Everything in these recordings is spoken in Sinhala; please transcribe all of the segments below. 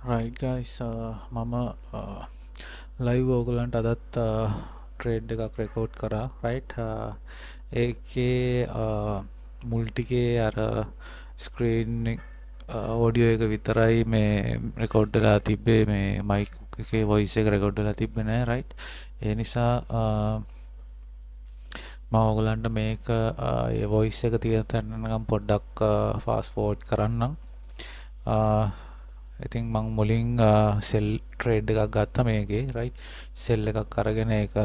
Right guys, මම ලයිව් ඕගලන්ට අදත් ට්‍රේඩ් එකක් රෙකෝඩ් කරා රයිට් ඒකේ මුල්ටිකේ අර ස්ක්‍රීන් ඕඩියෝ එක විතරයි මේ රෙකෝඩ් වෙලා තිබ්බේ මේ මයික් එකේ වොයිස් එක රෙකෝඩ් වෙලා තිබ්බේ නෑ රයිට් ඒ නිසා මම ඕගලන්ට මේක ඒ වොයිස් එක තියෙන තැන නම් පොඩ්ඩක් ෆාස්ට් ෆෝවර්ඩ් කරන්නම් ඉතින් මං මුලින් සෙල් ට්‍රේඩ් එකක් ගත්තා මේකේ රයිට් සෙල් එකක් අරගෙන ඒක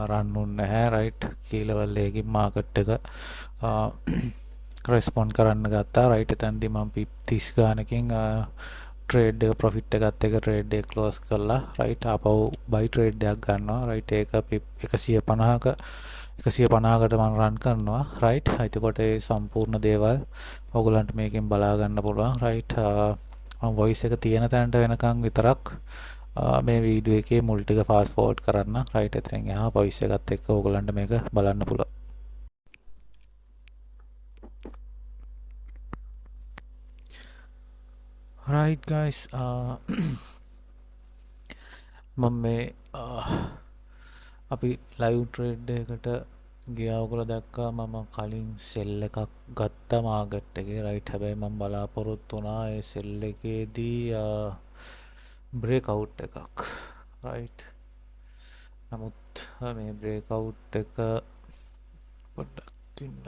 රන් වුන්නේ නැහැ රයිට් කී ලෙවල් එකකින් මාකට් එක රෙස්පොන්ඩ් කරන්න ගත්තා රයිට් එතනදී මම පිප් 30 ගානකින් ට්‍රේඩ් එක ප්‍රොෆිට් එකත් එක ට්‍රේඩ් එක ක්ලෝස් කරලා රයිට් ආපහු බයි ට්‍රේඩ් එකක් ගන්නවා රයිට් ඒක පිප් 150ක 150කට මම රන් කරනවා රයිට් එතකොට ඒ සම්පූර්ණ දේවල් ඔයගලන්ට මේකෙන් බලා ගන්න පුළුවන් රයිට් මම වොයිස් එක තියෙන තැනට වෙනකන් විතරක් මේ වීඩියෝ එකේ මුල් ටික ෆාස්ට් ෆෝවර්ඩ් කරන්න රයිට් එතනින් එහා වොයිස් එකත් එක්ක ඕගලන්ට මේක බලන්න පුළුවන් right guys මම මේ අපි ලයිව් ට්‍රේඩ් එකකට ගියා ඔයගොල්ලෝ දැක්කා මම කලින් සෙල් එකක් ගත්තා මාකට් එකේ රයිට් හැබැයි මම බලාපොරොත්තු වුණා ඒ සෙල් එකේදී බ්‍රේක් අවුට් එකක් රයිට් නමුත් මේ බ්‍රේක් අවුට් එක පොඩ්ඩක් තින්න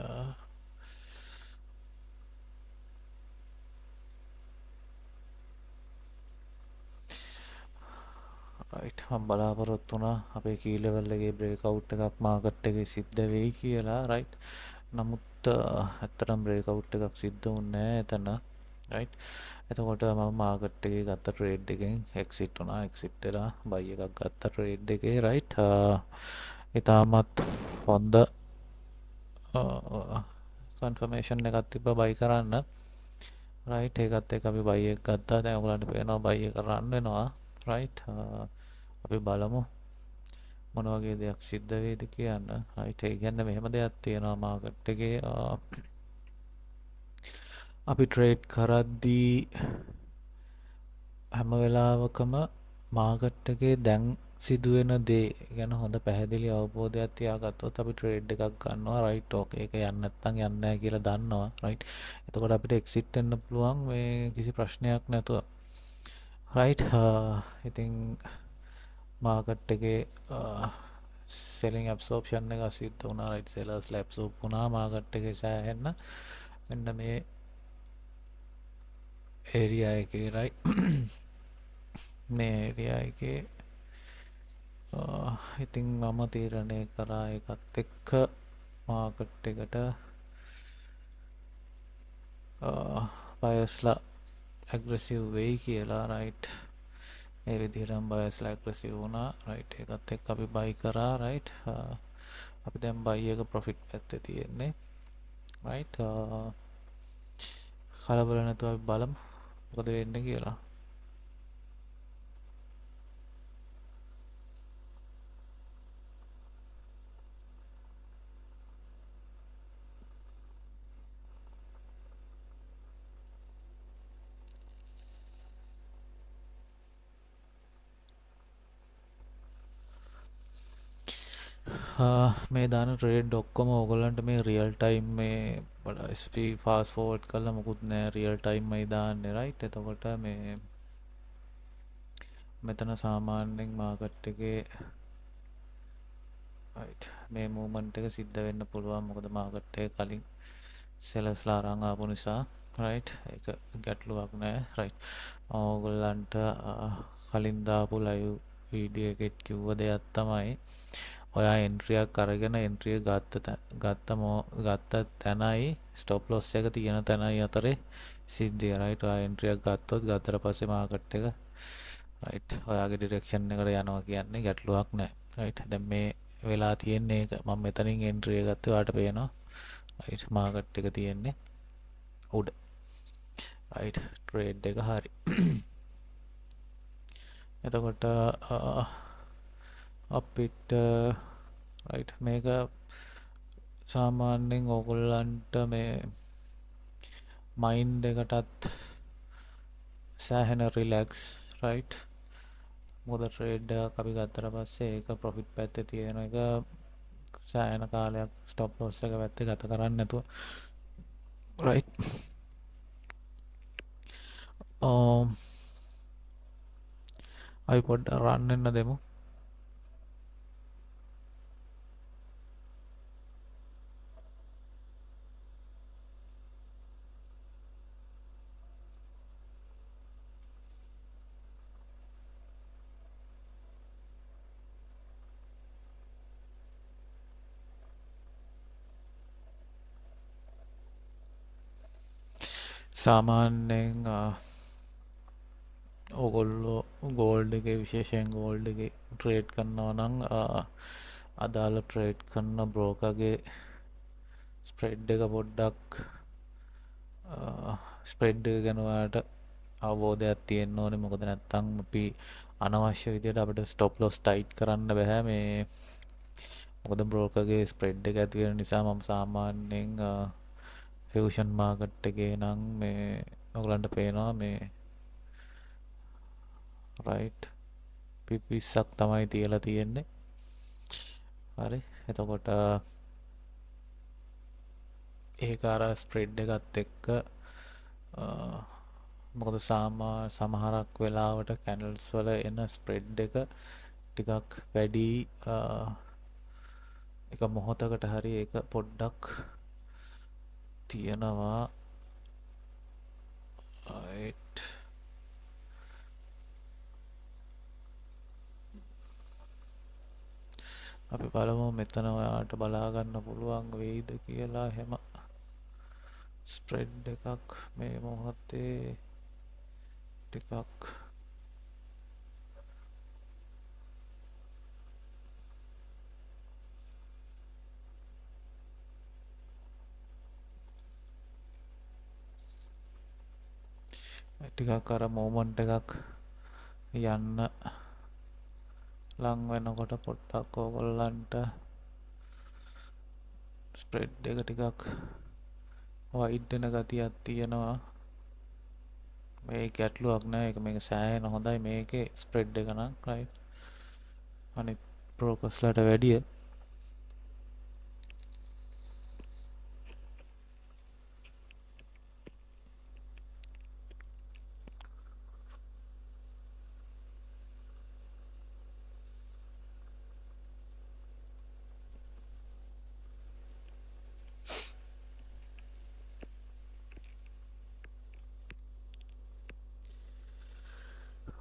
රයිට් මම බලාපොරොත්තු වුණා අපේ කී ලෙවල් එකේ බ්‍රේක් අවුට් එකක් මාකට් එකේ සිද්ධ වෙයි කියලා රයිට් නමුත් ඇත්තටම බ්‍රේක් අවුට් එකක් සිද්ධ වුණේ නැහැ එතන රයිට් එතකොට මම මාකට් එකේ ගත්ත ට්‍රේඩ් එකෙන් එක්සිට් වුණා එක්සිට් වෙලා බයි එකක් ගත්ත ට්‍රේඩ් එකේ රයිට් ඊටමත් හොඳ කන්ෆර්මේෂන් එකක් තිබ්බා බයි කරන්න රයිට් ඒකත් එක්ක අපි බයි එක ගත්තා දැන් ඔයගලන්ට පේනවා බයි එක රන් වෙනවා රයිට් අපි බලමු මොන වගේ දෙයක් සිද්ධ වෙයිද කියන්න රයිට් ඒ කියන්නේ මෙහෙම දෙයක් තියෙනවා මාකට් එකේ අපි ට්‍රේඩ් කරද්දී හැම වෙලාවකම මාකට් එකේ දැන් සිදුවෙන දේ ගැන හොඳ පැහැදිලි අවබෝධයක් තියාගත්තොත් අපි ට්‍රේඩ් එකක් ගන්නවා රයිට් ඕක ඒක යන්නේ නැත්නම් යන්නේ නැහැ කියලා දන්නවා රයිට් එතකොට අපිට එක්සිට් වෙන්න පුළුවන් මේ කිසි ප්‍රශ්නයක් නැතුව රයිට් ඉතින් මාකට් එකේ selling absorption එක සිද්ධ වුණා රයිට් sellers ලා absorb වුණා මාකට් එකේ සෑහෙන්න මෙන්න මේ ඒරියා එකේ රයිට් මේ ඒරියා එකේ ඉතින් මම තීරණය කරා එකත් එක්ක මාකට් එකට බයස්ලා ඇග්‍රෙසිව් වෙයි කියලා රයිට් ඒ විදිහටම බයස්ලා ඇග්‍රෙසිව් වුණා රයිට් ඒකත් එක්ක අපි බයි කරා රයිට් අපි දැන් බයි එක ප්‍රොෆිට් පැත්තේ තියෙන්නේ රයිට් කලබල නැතුව අපි බලමු මොකද වෙන්නේ කියලා මේ දාන ට්‍රේඩ් ඔක්කොම ඕගොල්ලන්ට මේ රියල් ටයිම් මේ ස්පීඩ් ෆාස්ට් ෆෝවර්ඩ් කරලා මොකුත් නෑ රියල් ටයිම් මයි දාන්නේ රයිට් එතකොට මේ මෙතන සාමාන්‍යයෙන් මාකට් එකේ රයිට් මේ මූවමන්ට් එක සිද්ධ වෙන්න පුළුවන් මොකද මාකට් එක කලින් සෙලර්ස්ලා අරන් ආපු නිසා රයිට් ඒක ගැටලුවක් නෑ රයිට් ඕගොල්ලන්ට කලින් දාපු ලයිව් වීඩියෝ එකෙත් කිව්ව දෙයක් තමයි ඔයා එන්ට්‍රියක් අරගෙන එන්ට්‍රිය ගත්ත තැනයි ස්ටොප් ලොස් එක තියෙන තැනයි අතරේ සිද්ධිය රයිට් ඔයා එන්ට්‍රියක් ගත්තොත් ගත්තට පස්සේ මාකට් එක රයිට් ඔයාගේ ඩිරෙක්ෂන් එකට යනවා කියන්නේ ගැටලුවක් නෑ රයිට් දැන් මේ වෙලා තියෙන්නේ ඒක මම මෙතනින් එන්ට්‍රි එක ගත්තේ ඔයාලට පේනවා රයිට් මාකට් එක තියෙන්නේ උඩ රයිට් ට්‍රේඩ් එක හරි එතකොට අපිට රයිට් මේක සාමාන්‍යයෙන් ඕගොල්ලන්ට මේ මයින්ඩ් එකටත් සෑහෙන රිලැක්ස් රයිට්. මොකද ට්‍රේඩ් එකක් අපි ගත්තට පස්සේ ඒක ප්‍රොෆිට් පැත්තේ තියෙන එක සෑහෙන කාලයක් ස්ටොප් ලොස් එක පැත්තේ ගත කරන්නේ නැතුව රයිට්. අපි පොඩ්ඩක් රන් වෙන්න දෙමු. සාමාන්‍යයෙන් ඕගොල්ලෝ ගෝල්ඩ් එකේ විශේෂයෙන් ගෝල්ඩ් එකේ ට්‍රේඩ් කරනවා නම් අදාළ ට්‍රේඩ් කරන බ්‍රෝකර්ගේ ස්ප්‍රෙඩ් එක පොඩ්ඩක් ස්ප්‍රෙඩ් එක ගැන ඔයාලට අවබෝධයක් තියෙන්න ඕනේ. මොකද නැත්තම් අපි අනවශ්‍ය විදියට අපිට ස්ටොප් ලොස් ටයිට් කරන්න බෑ මේ. මොකද බ්‍රෝකර්ගේ ස්ප්‍රෙඩ් එක ඇති වෙන නිසා මම සාමාන්‍යයෙන් ෆියුෂන් මාකට් එකේ නම් මේ ඔයගලන්ට පේනවා මේ රයිට් පිප් 20ක් තමයි තියලා තියෙන්නේ. හරි. එතකොට ඒක අර ස්ප්‍රෙඩ් එකත් එක්ක මොකද සමහරක් වෙලාවට කැනල්ස් වල එන ස්ප්‍රෙඩ් එක ටිකක් වැඩි එක මොහොතකට හරි ඒක පොඩ්ඩක් තියෙනවා. රයිට්. අපි බලමු මෙතන ඔයාලට බලා ගන්න පුළුවන් වෙයිද කියලා. එහෙම ස්ප්‍රෙඩ් එකක් මේ මොහොතේ ටිකක් අර මූමන්ට් එකක් යන්න ලං වෙනකොට පොඩ්ඩක් ඕගොල්ලන්ට ස්ප්‍රෙඩ් එක ටිකක් වයිඩ් වෙන ගතියක් තියෙනවා. මේ ගැටලුවක් නෑ. ඒක මේක සෑහෙන හොඳයි මේකේ ස්ප්‍රෙඩ් එක නම් රයිට්. අනිත් බ්‍රෝකර්ස්ලාට වැඩිය.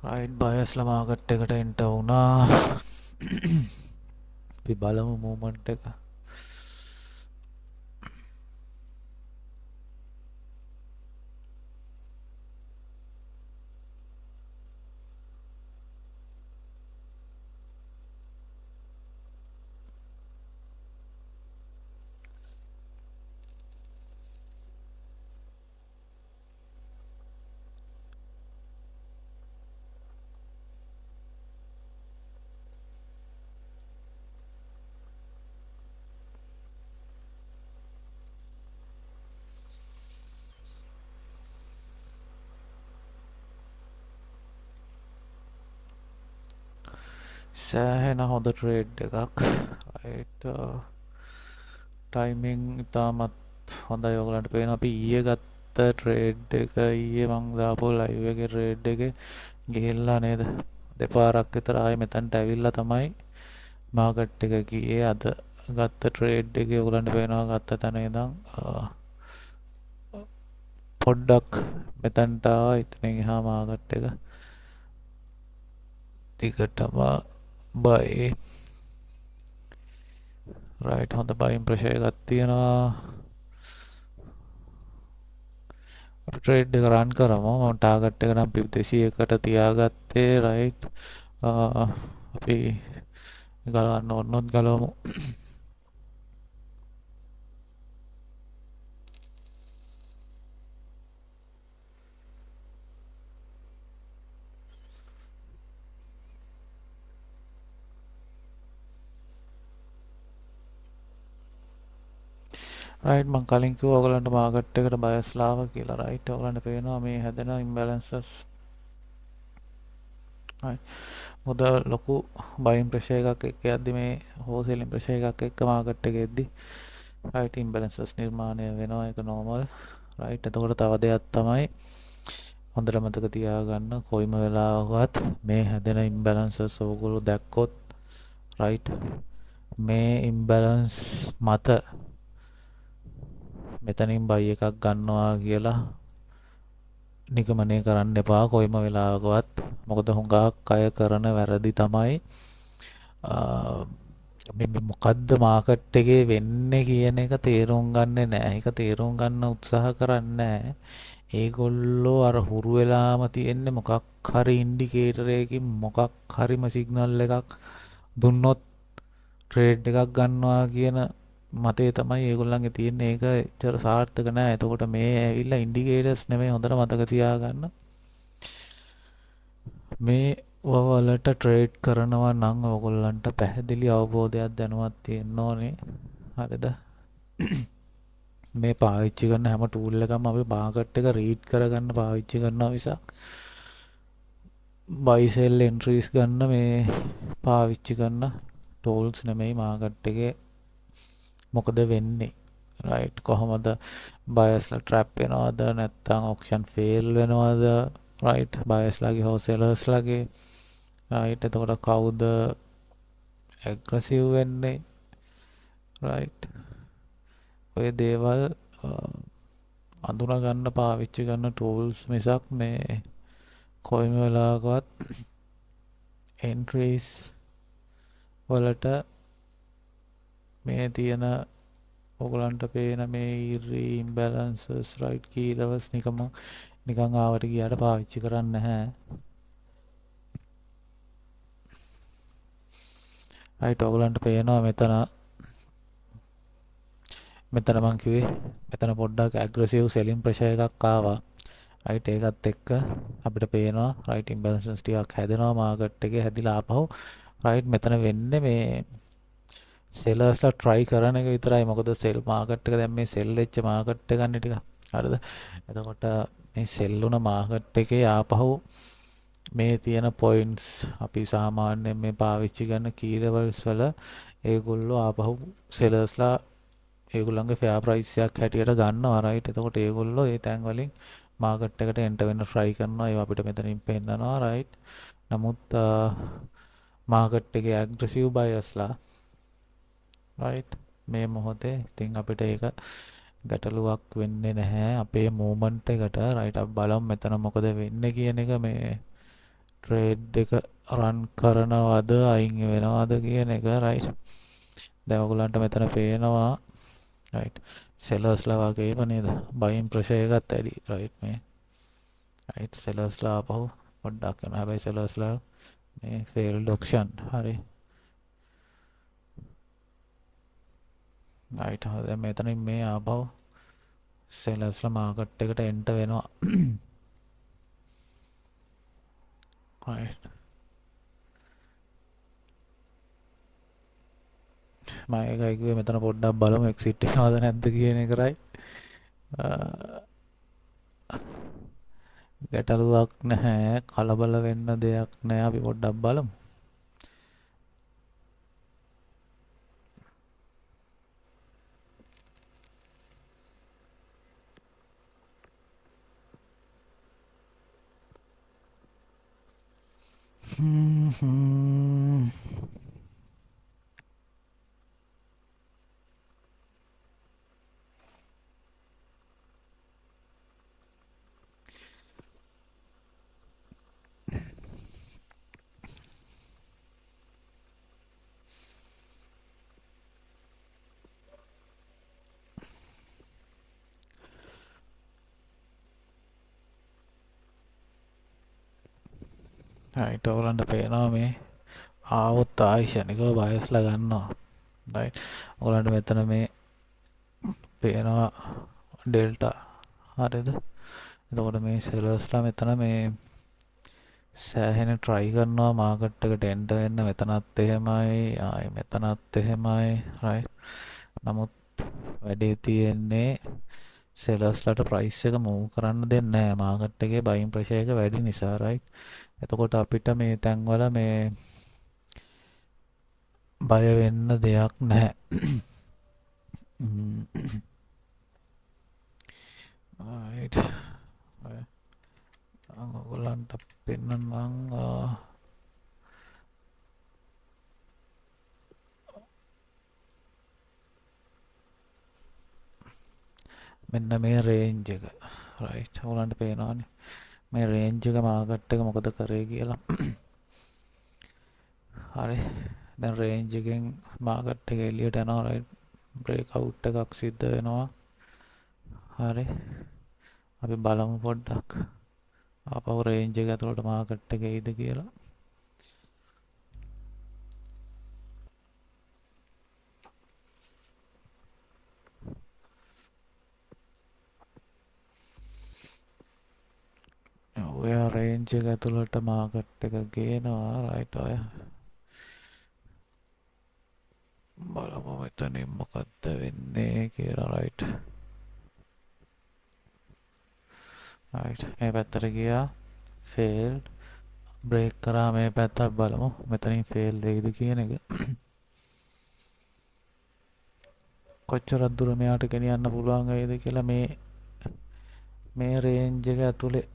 රයිට්. බයස්ලා මාකට් එකට එන්ටර් වුණා. අපි බලමු මූවමන්ට් එක. සෑහෙන හොඳ ට්‍රේඩ් එකක්. රයිට්. ටයිමින් ඉතාමත් හොඳයි. ඔයගලන්ට පේනවා අපි ඊයේ ගත්ත ට්‍රේඩ් එක ඊයේ මං දාපු ලයිව් එකේ ට්‍රේඩ් එකේ ගිහිල්ලා නේද දෙපාරක් විතර ආයේ මෙතනට ඇවිල්ලා තමයි මාකට් එක ගියේ. අද ගත්ත ට්‍රේඩ් එකේ ඔයගලන්ට පේනවා ගත්ත තැන ඉඳන් පොඩ්ඩක් මෙතනට ආවා. ඉතින් එහා මාකට් එක දිගටම බයි. රයිට්. හොඳ බයින් ප්‍රෙෂර් එකක් තියෙනවා. අපි ට්‍රේඩ් එක රන් කරමු. මම ටාගට් එක නම් පිප් 200කට තියාගත්තේ. රයිට්. අපි ගලවන්න ඕනොත් ගලවමු. රයිට්. මං කලින් කිව්වා ඔයගලන්ට මාකට් එකට බයස්ලාව කියලා. රයිට්. ඔයගලන්ට පේනවා මේ හැදෙන ඉම්බැලන්සස් මොකද ලොකු බයින් ප්‍රෙෂර් එකක් එක්ක යද්දි මේ හෝසෙලින් ප්‍රෙෂර් එකක් එක්ක මාකට් එකේ එද්දි රයිට් ඉම්බැලන්සස් නිර්මාණය වෙනවා. ඒක නෝමල්. රයිට්. එතකොට තව දෙයක් තමයි හොඳට මතක තියාගන්න කොයිම වෙලාවකවත් මේ හැදෙන ඉම්බැලන්සස් ඕගොල්ලෝ දැක්කොත් රයිට් මේ ඉම්බැලන්ස් මත මෙතනින් බයි එකක් ගන්නවා කියලා නිගමනය කරන්න එපා කොයිම වෙලාවකවත්. මොකද හුඟක් අය කරන වැරදි තමයි මේ මොකද්ද මාකට් එකේ වෙන්නේ කියන එක තේරුම් ගන්නෙ නෑ. ඒක තේරුම් ගන්න උත්සාහ කරන්නේ නෑ. ඒගොල්ලෝ අර හුරු වෙලාම තියෙන්නේ මොකක් හරි ඉන්ඩිකේටරයකින් මොකක් හරිම සිග්නල් එකක් දුන්නොත් ට්‍රේඩ් එකක් ගන්නවා කියන මතේ තමයි ඒගොල්ලන්ගේ තියෙන්නේ. ඒක එච්චර සාර්ථක නෑ. එතකොට මේ ඇවිල්ලා ඉන්ඩිකේටර්ස් නෙමෙයි හොඳට මතක තියාගන්න. මේ වලට ට්‍රේඩ් කරනවා නම් ඕගොල්ලන්ට පැහැදිලි අවබෝධයක් දැනුවත් තියෙන්න ඕනේ. හරිද? මේ පාවිච්චි කරන හැම ටූල් එකක්ම අපි මාකට් එක රීඩ් කරගන්න පාවිච්චි කරනවා මිසක් buy sell entries ගන්න මේ පාවිච්චි කරන tools නෙමෙයි මාකට් එකේ මොකද වෙන්නේ. right කොහොමද buyers ලා trap වෙනවද නැත්නම් auction fail වෙනවද right buyers ලාගේ හෝ sellers ලාගේ right එතකොට කවුද aggressive වෙන්නේ right ඔය දේවල් අඳුන ගන්න පාවිච්චි කරන tools මිසක් මේ කොයිම වෙලාවකවත් entries වලට මේ තියෙන ඔයගලන්ට පේන මේ imbalances right key levels නිකන් ආවට ගියාට පාවිච්චි කරන්නේ නැහැ. right ඔයගලන්ට පේනවා මෙතන මං කිව්වේ මෙතන පොඩ්ඩක් aggressive selling pressure එකක් ආවා. right ඒකත් එක්ක අපිට පේනවා right imbalances ටිකක් හැදෙනවා මාකට් එකේ හැදිලා ආපහු right මෙතන වෙන්නේ මේ sellers ලා try කරන එක විතරයි. මොකද sell market එක දැන් මේ sell වෙච්ච market එක ගන්න ටික. හරිද? එතකොට මේ sell වුණ market එකේ ආපහු මේ තියෙන points අපි සාමාන්‍යයෙන් මේ පාවිච්චි කරන key levels වල ඒගොල්ලෝ ආපහු sellers ලා ඒගොල්ලන්ගේ fair price එකක් හැටියට ගන්නවා. right එතකොට ඒගොල්ලෝ ඒ තැන් වලින් market එකට enter වෙන්න try කරනවා. ඒවා අපිට මෙතනින් පෙන්නනවා. right නමුත් market එකේ aggressive buyers ලා right මේ මොහොතේ ඉතින් අපිට ඒක ගැටලුවක් වෙන්නේ නැහැ අපේ මූවමන්ට් එකට. right අපි බලමු මෙතන මොකද වෙන්නේ කියන එක. මේ ට්‍රේඩ් එක රන් කරනවද අයින් වෙනවද කියන එක. right දැන් ඔයගලන්ට මෙතන පේනවා right sellers ලා වගේම නේද buying pressure එකත් වැඩි. right මේ right sellers ලා ආපහු පොඩ්ඩක් යනවා. හැබැයි sellers ලා මේ failed auction හරි right දැන් මෙතනින් මේ ආපහු sellers ලා මාකට් එකට enter වෙනවා. right මම ඒකයි කිව්වේ මෙතන පොඩ්ඩක් බලමු exit එකනවද නැද්ද කියන එක. right ගැටලුවක් නැහැ කලබල වෙන්න දෙයක් නැහැ. අපි පොඩ්ඩක් බලමු. right ඔයගලන්ට පේනවා මේ ආවොත් ආයිෂනිකව බයස්ලා ගන්නවා. right ඔයගලන්ට මෙතන මේ පේනවා ඩෙල්ටා. හරිද? එතකොට මේ sellers ලා මෙතන මේ සෑහෙන try කරනවා මාකට් එකට enter වෙන්න. මෙතනත් එහෙමයි ආයි මෙතනත් එහෙමයි. right නමුත් වැඩේ තියෙන්නේ සෙලර්ස්ලට ප්‍රයිස් එක මූව් කරන්න දෙන්නේ නැහැ මාකට් එකේ බයින් ප්‍රෙෂර් එක වැඩි නිසා right. එතකොට අපිට මේ තැන්වල මේ බය වෙන්න දෙයක් නැහැ. right. ඔයගොල්ලන්ට පෙන්නන්නම් මෙන්න මේ රේන්ජ් එක right. ඔයගොල්ලන්ට පේනවනේ මේ රේන්ජ් එක මාකට් එක මොකද කරේ කියලා. හරි. දැන් රේන්ජ් එකෙන් මාකට් එක එළියට යනවා right. බ්‍රේක් අවුට් එකක් සිද්ධ වෙනවා. හරි. අපි බලමු පොඩ්ඩක් ආපහු රේන්ජ් එක ඇතුළට මාකට් එක එයිද කියලා. ඔය රේන්ජ් එක ඇතුළට මාකට් එක ගේනවා right. ඔය බලමු මෙතනින් මොකක්ද වෙන්නේ කියලා right. right. මේ පැත්තට ගියා failed බ්‍රේක් කරා මේ පැත්තත් බලමු මෙතනින් fail වෙයිද කියන එක. කොච්චර දුර මෙයාට ගෙනියන්න පුළුවන් වෙයිද කියලා මේ රේන්ජ් එක ඇතුලේ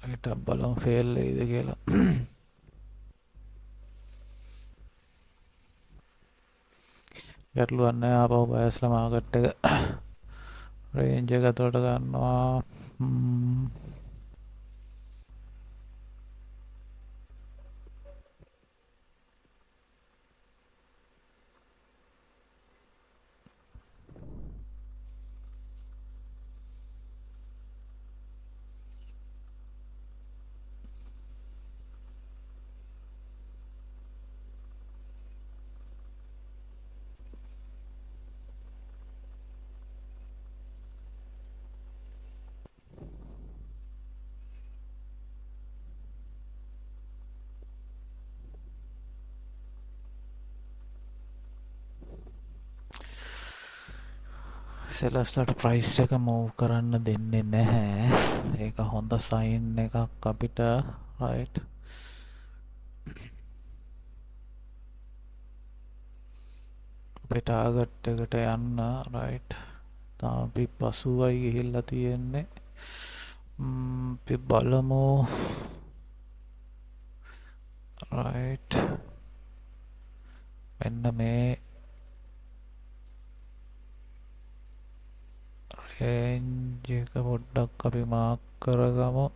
හිට බලමු fail වෙයිද කියලා. ගැටලුවක් නැහැ ආපහු බයස්ලා මාකට් එක රේන්ජ් එක ඇතුලට ගන්නවා. සෙලර්ස්ලට ප්‍රයිස් එක මූව් කරන්න දෙන්නේ නැහැ. ඒක හොඳ සයින් එකක් අපිට right. අපේ ටාගට් එකට යන්න right. තාම අපි 80යි ගිහිල්ලා තියෙන්නේ. අපි බලමු right. මෙන්න මේ රේන්ජ් එක පොඩ්ඩක් අපි මාක් කරගමු.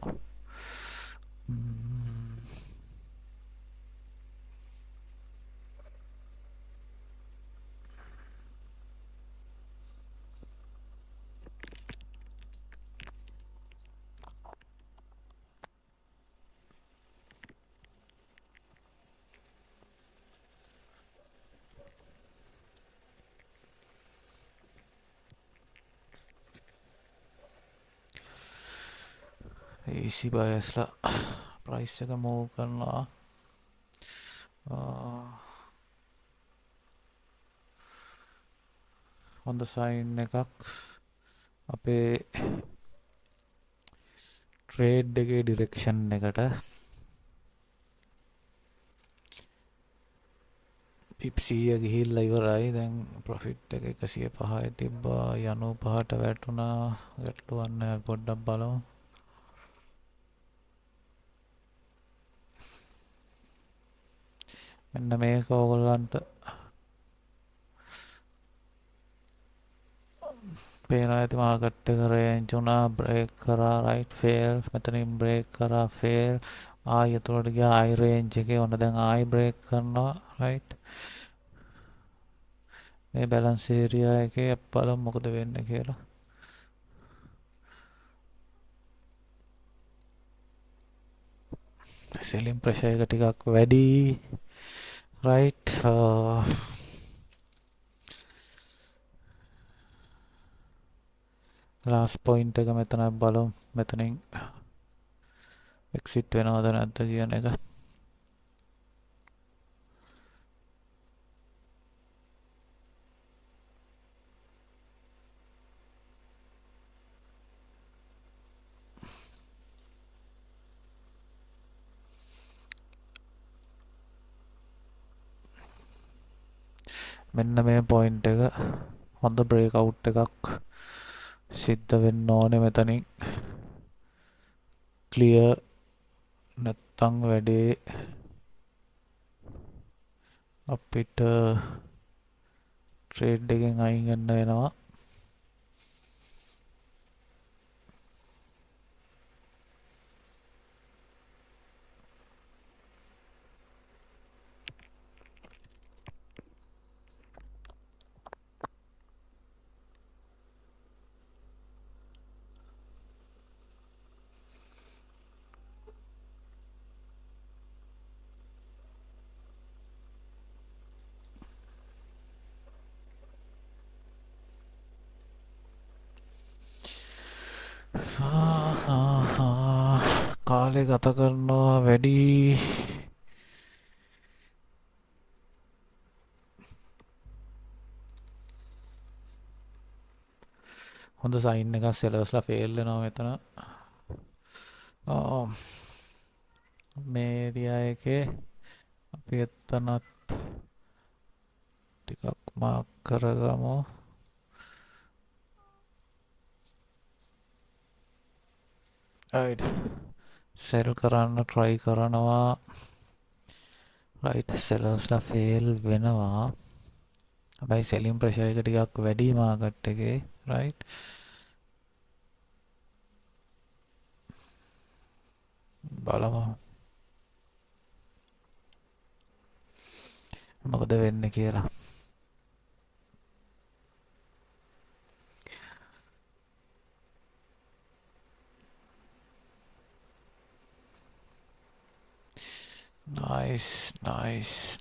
easy buyersලා price එක move කරනවා. හොඳ sign එකක් අපේ trade එකේ direction එකට. pips 100 ගිහිල්ලා ඉවරයි. දැන් profit එක 105යි තිබ්බා 95ට වැටුණා. ගැටලුවක් නැහැ. පොඩ්ඩක් බලමු. මෙන්න මේක ඕගොල්ලන්ට පේනවා ඇති මාකට් එක රේන්ජ් උනා බ්‍රේක් කරා right fail මෙතනින් බ්‍රේක් කරා fail ආයෙ එතකොට ගියා ආයි රේන්ජ් එකේ ඔන්න දැන් ආයි බ්‍රේක් කරනවා right. මේ බැලන්ස් ඒරියා එකේ බලමු මොකද වෙන්නේ කියලා. selling pressure එක ටිකක් වැඩි right. last point එක මෙතන බලමු මෙතනින් exit වෙනවද නැද්ද කියන එක. මෙන්න මේ පොයින්ට් එක හොඳ බ්‍රේක් අවුට් එකක් සිද්ධ වෙන්න ඕනේ මෙතනින් ක්ලියර් නැත්තම් වැඩේ අපිට ට්‍රේඩ් එකෙන් අයින් වෙන්න වෙනවා කාලේ ගත කරනවා වැඩි හොඳ සයින් එකක් සෙලර්ස්ලා ෆේල් වෙනවා මෙතන මේ ඒරියා එකේ අපි එතනත් ටිකක් මාක් කරගමු රයිට් සෙල් කරන්න try කරනවා රයිට් සෙලර්ස්ලා ෆේල් වෙනවා හැබැයි සෙලින් ප්‍රෙෂර් එක ටිකක් වැඩි මාකට් එකේ රයිට් බලමු මොකද වෙන්නේ කියලා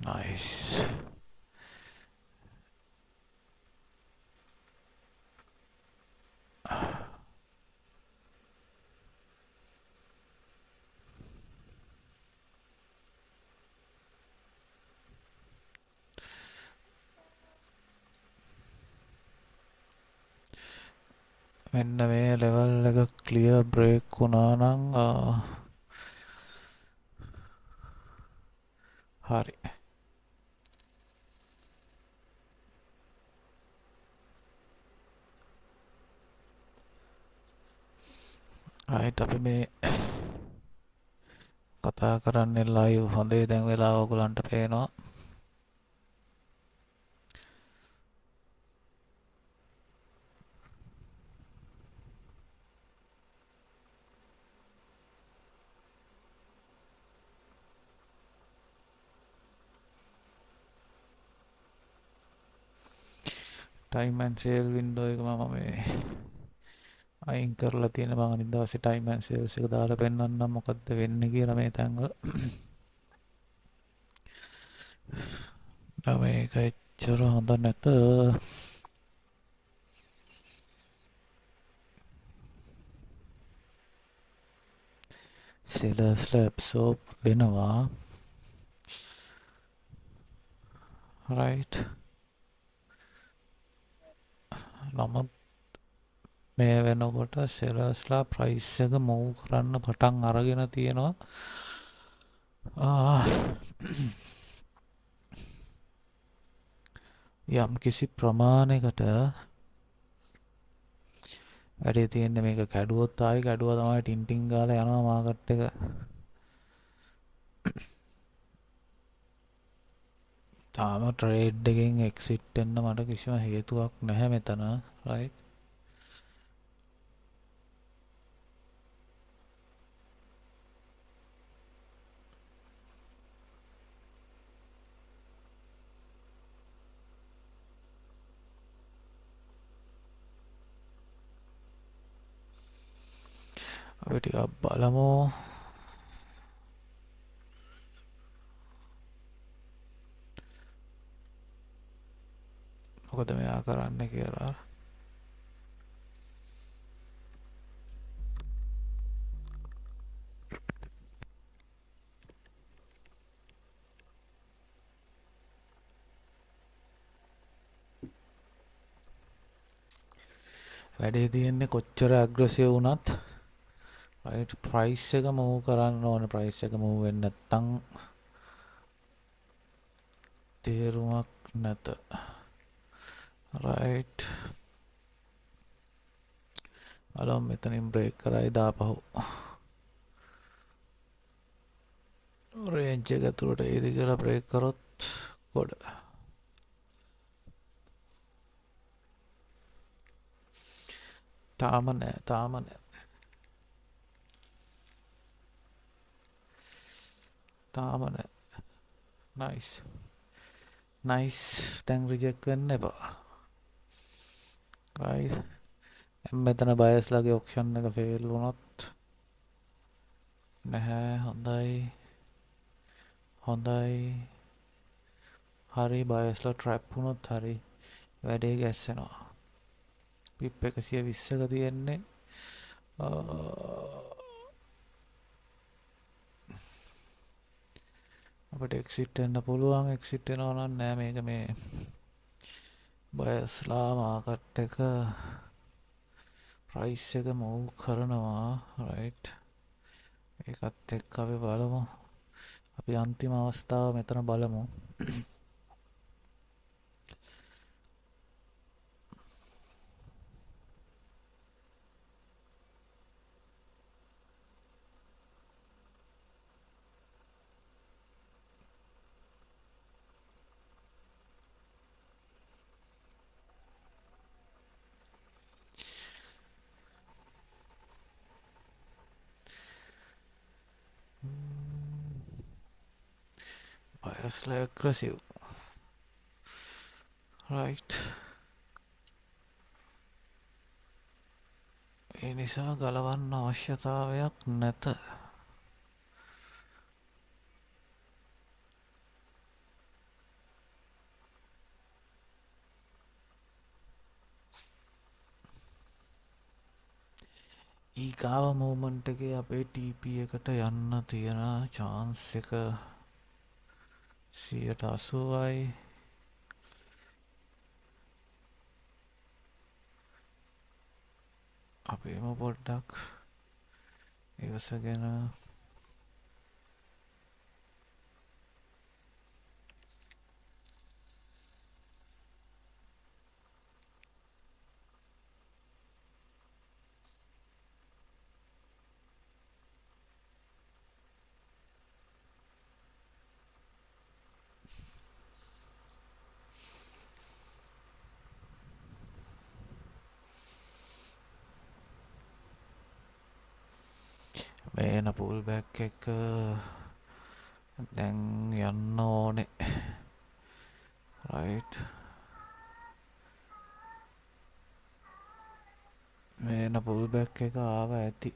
nice මෙන්න මේ ලෙවල් එක ක්ලියර් බ්‍රේක් වුණා නම් හරි රයිට් අපි මේ කතා කරන්නේ ලයිව් හොඳේ දැන් වෙලාව ඔයගලන්ට පේනවා time and sale window එක මම මේ අයින් කරලා තියෙන මම අනිත් දවසේ time and sales එක දාලා පෙන්නන්නම් මොකද්ද වෙන්නේ කියලා මේ තැන්වල මේක එච්චර හොඳ නැත sellers absorb වෙනවා right නමුත් මේ වෙනකොට sellers price එක move කරන්න පටන් අරගෙන තියෙනවා යම් කිසි ප්‍රමාණයකට වැඩි තියෙන්නේ මේක කැඩුවොත් ආයි කැඩුවා තමයි ටින්ටින් ගාලා යනවා මාකට් එක තාම ට්‍රේඩ් එකෙන් එක්සිට් වෙන්න මට කිසිම හේතුවක් නැහැ මෙතන රයිට් අපි ටිකක් බලමු මොකද මෙයා කරන්නේ කියලා වැඩේ තියෙන්නේ කොච්චර ඇග්‍රෙසිව් වුණත් right price එක move කරන්න ඕනේ price එක move වෙන්නේ නැත්නම් තේරුමක් නැත රයිට් අලම් මෙතනින් බ්‍රේක් කරයි දාපහු රේන්ජ් එක ඇතුළට එයිද කියලා බ්‍රේක් කරොත් ගොඩ තාම නෑ නයිස් නයිස් දැන් රිජෙක්ට් වෙන්න එපා රයිට් මෙතන බයස්ලාගේ ඔප්ෂන් එක ෆේල් වුණොත් නැහැ හොඳයි හරි බයස්ලා ට්‍රැප් වුණොත් හරි වැඩේ ගැස්සෙනවා පිප් 120ක තියෙන්නේ අපිට එක්සිට් වෙන්න පුළුවන් එක්සිට් වෙනවා නම් නෑ මේක මේ බයස්ලා මාකට් එක ප්‍රයිස් එක මූව් කරනවා රයිට් ඒකත් එක්ක අපි බලමු අපි අන්තිම අවස්ථාව මෙතන බලමු බයස්ලා ඇග්‍රසිව් රයිට් ඒ නිසා ගලවන්න අවශ්‍යතාවයක් නැත ඊගාව මූමන්ට් එකේ අපේ TP එකට යන්න තියෙන chance එක 80%යි අපේම පොඩ්ඩක් ඉවසගෙන මේන පුල් බැක් එක දැන් යන්න ඕනේ රයිට් මේන පුල් බැක් එක ආව ඇති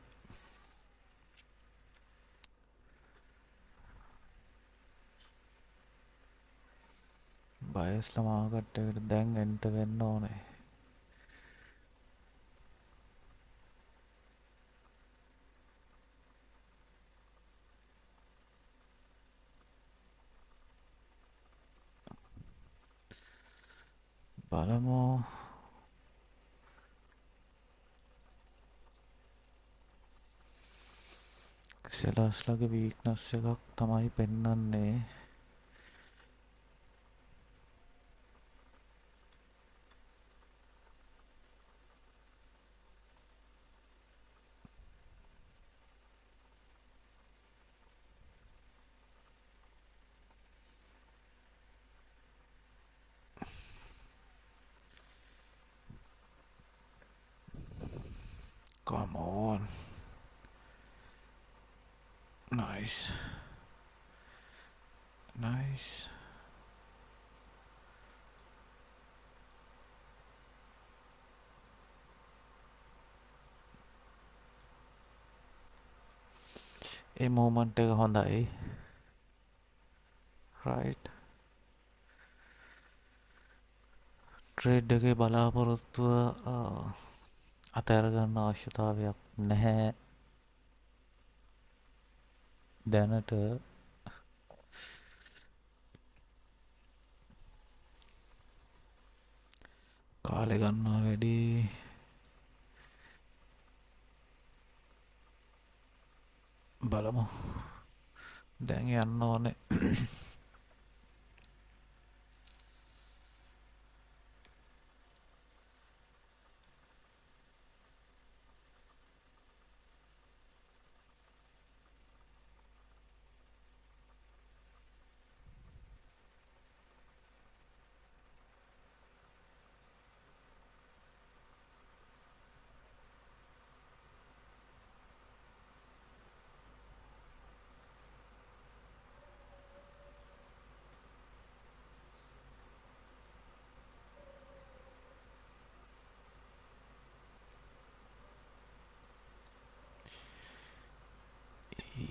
බයස්ලා මාකට් එකට දැන් එන්ටර් වෙන්න ඕනේ බලමු සෙලර්ස්ලාගේ වීක්නස් එකක් තමයි පෙන්වන්නේ come on nice A moment එක හොඳයි රයිට් ට්‍රේඩ් එකේ බලාපොරොත්තුව අතෑරගන්න අවශ්‍යතාවයක් නැහැ දැනට කාලේ ගන්නවා වැඩි බලමු දැන් යන්න ඕනේ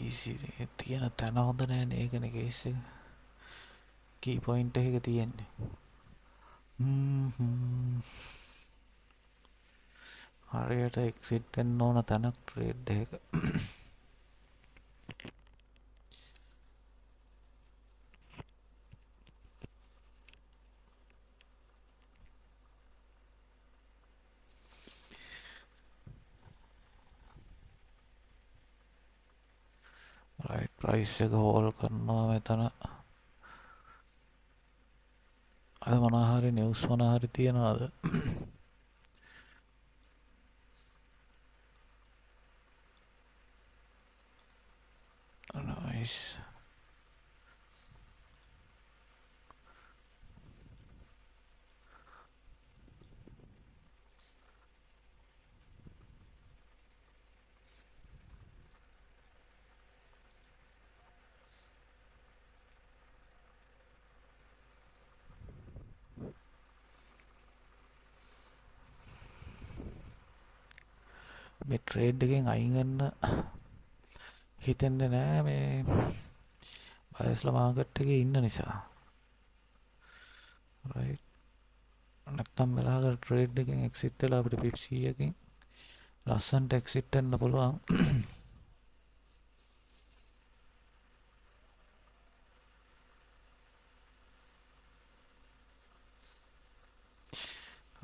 ඊසි තියෙන තැන හොඳ නෑනේ ඒකනේ කේස් එක. කී පොයින්ට් එක තියෙන්නේ. හරියට එක්සිට් වෙන්න ඕන තැනක් ට්‍රේඩ් එක. රයිට් ප්‍රයිස් එක හෝල් කරනවා මෙතන. අද මොනවා හරි නිවුස් මොනවා හරි තියනවාද? නයිස්. මේ ට්‍රේඩ් එකෙන් අයින් වෙන්න හිතෙන්නේ නෑ මේ බයස්ලා මාකට් එකේ ඉන්න නිසා. රයිට්. නැත්තම් වෙලාවකට ට්‍රේඩ් එකෙන් එක්සිට් වෙලා අපිට පිප් 100කින් ලස්සන්ට එක්සිට් වෙන්න පුළුවන්.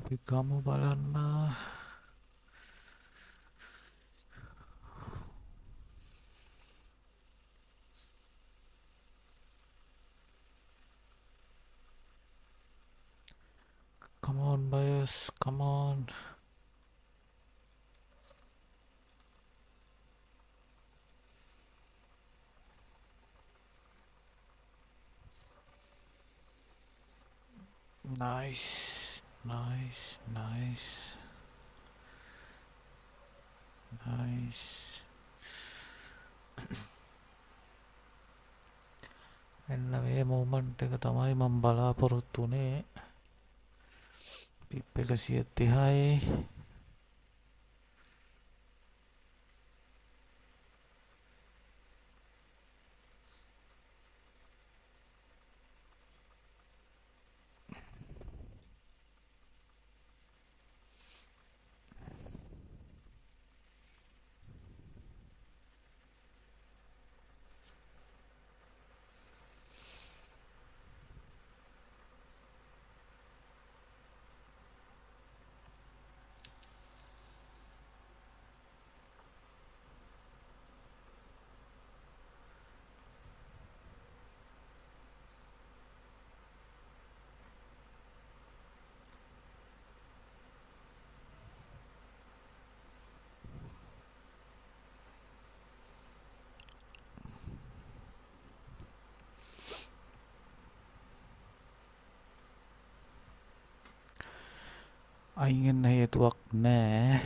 අපි ගමු බලන්න. Come on buyers, come on. Nice, nice, nice, nice. එන්න මේ මූමන්ට් එක තමයි මම බලාපොරොත්තු වුණේ. පිප් 130යි. අයින් වෙන්න හේතුවක් නෑ.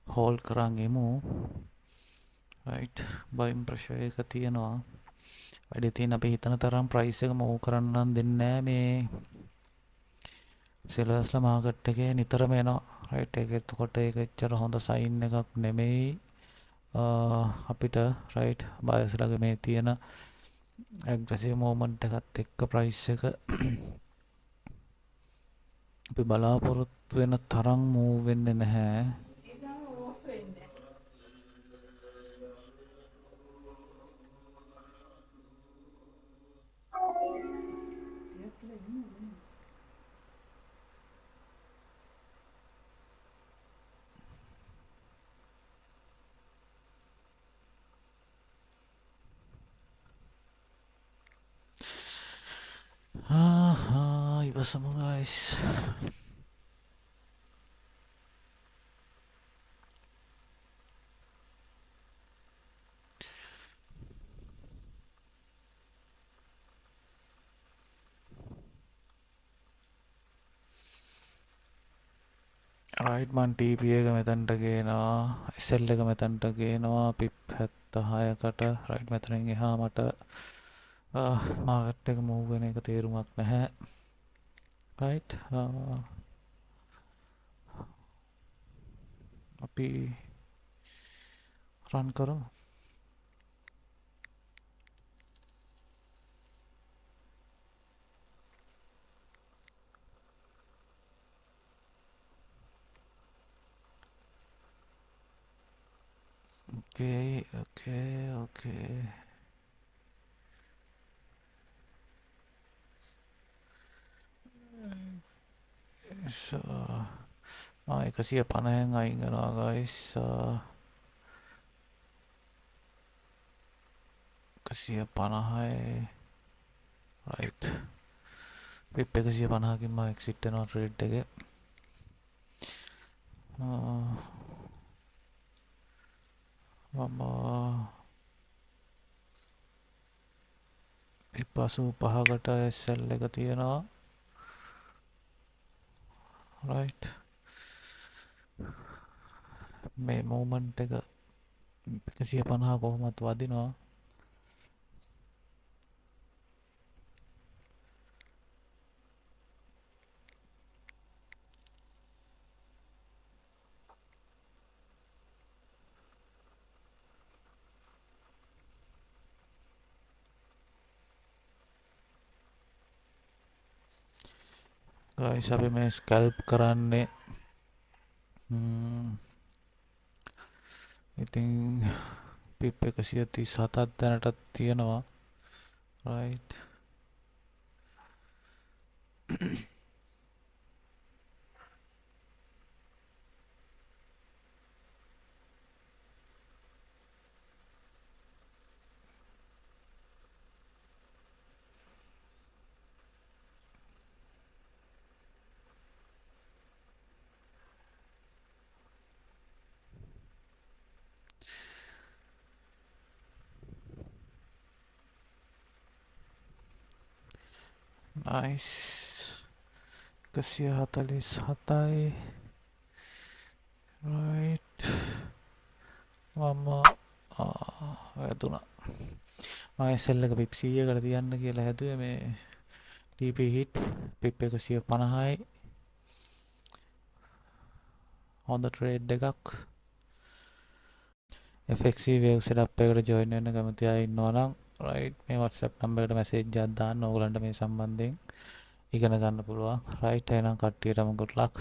හෝල් කරන් එමු. රයිට්. බයින් ප්‍රෙෂර් එක තියෙනවා. වැඩි තියෙන අපි හිතන තරම් ප්‍රයිස් එක මූව් කරන්න නම් දෙන්නේ නෑ මේ සෙලර්ස්ලා මාකට් එකේ නිතරම එනවා. රයිට්. ඒක එතකොට ඒක එච්චර හොඳ සයින් එකක් නෙමෙයි. අපිට රයිට් බයස්ලාගේ මේ තියෙන ඇග්‍රෙසිව් මූවමන්ට් එකත් එක්ක ප්‍රයිස් එක අපි බලාපොරොත්තු වෙන තරම් මූව් වෙන්නේ නැහැ. ඉවසමු guys. රයිට් මන් TP එක මෙතනට ගේනවා. SL එක මෙතනට ගේනවා. පිප් 76කට රයිට් මෙතනින් එහා මට මාකට් එක මූව් වෙන එක තේරුමක් නැහැ. රයිට්. අපි රන් කරමු. Okay. So, 150න් අයින් කරනවා guys. 150යි. right. pip 150කින් මම exit වෙනවා trade එකේ. මම pip 85කට SL එක තියෙනවා. right. මේ movement එක 150 කොහොමත් වදිනවා. guys අපි මේ ස්කැල්ප් කරන්නේ ඉතින් pip 137ක් දැනටත් තියෙනවා. right. nice. 147යි. right. මම වැදුනා. මම SL එක pip 100කට තියන්න කියලා හැදුවේ මේ TP hit pip 150යි. හොඳ trade එකක්. FXC wave setup එකට join වෙන්න කැමති අය ඉන්නවා නම් right මේ WhatsApp number එකට message එකක් දාන්න ඕගලන්ට මේ සම්බන්ධයෙන් ඉගෙන ගන්න පුළුවන්. right එහෙනම් කට්ටියටම good luck.